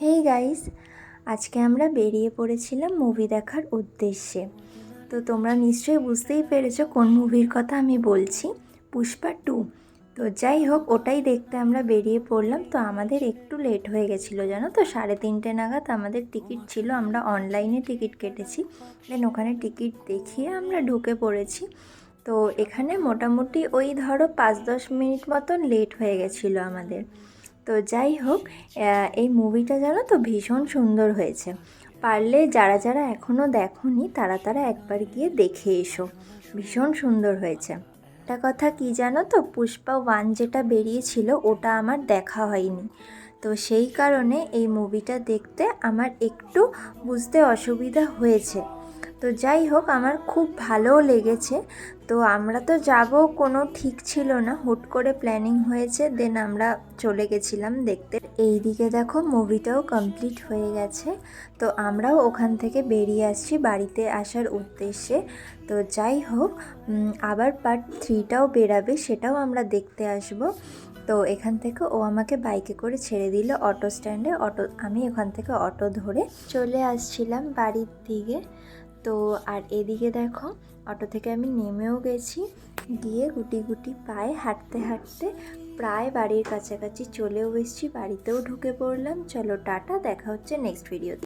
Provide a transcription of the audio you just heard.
Hey guys, আজকে আমরা বেরিয়ে পড়েছিলাম মুভি দেখার উদ্দেশ্যে। তো তোমরা নিশ্চয়ই বুঝতেই পেরেছো কোন মুভির কথা আমি বলছি, পুষ্পা 2। তো যাই হোক, ওটাই দেখতে আমরা বেরিয়ে পড়লাম। তো আমাদের একটু লেট হয়ে গেছিলো জানো তো, 3:30 নাগাদ আমাদের টিকিট ছিল। আমরা অনলাইনে টিকিট কেটেছি, দেন ওখানে টিকিট দেখিয়ে আমরা ঢুকে পড়েছি। তো এখানে মোটামুটি ওই ধরো 5-10 মিনিট মতন লেট হয়ে গেছিলো আমাদের। তো যাই হোক, এই মুভিটা জানো তো ভীষণ সুন্দর হয়েছে। পারলে যারা যারা এখনও দেখোনি তারা তারা একবার গিয়ে দেখে এসো, ভীষণ সুন্দর হয়েছে। একটা কথা কি জানো তো, পুষ্পা 1 যেটা বেরিয়েছিল ওটা আমার দেখা হয়নি। তো সেই কারণে এই মুভিটা দেখতে আমার একটু বুঝতে অসুবিধা হয়েছে। তো যাই হোক, আমার খুব ভালোও লেগেছে। তো আমরা তো যাব কোনো ঠিক ছিল না, হুট করে প্ল্যানিং হয়েছে, দেন আমরা চলে গেছিলাম দেখতে। এইদিকে দেখো মুভিটাও কমপ্লিট হয়ে গেছে। তো আমরাও ওখান থেকে বেরিয়ে আসছি বাড়িতে আসার উদ্দেশ্যে। তো যাই হোক, আবার পার্ট 3টাও বেরাবে, সেটাও আমরা দেখতে আসব। তো এখান থেকে ও আমাকে বাইকে করে ছেড়ে দিল অটো স্ট্যান্ডে। আমি ওখান থেকে অটো ধরে চলে আসছিলাম বাড়ির দিকে। তো আর এদিকে দেখো, অটো থেকে আমি নেমেও গেছি, গিয়ে গুটি গুটি পায়ে হাঁটতে হাঁটতে প্রায় বাড়ির কাছাকাছি চলেও এসেছি, বাড়িতেও ঢুকে পড়লাম। চলো টাটা, দেখা হচ্ছে নেক্সট ভিডিওতে।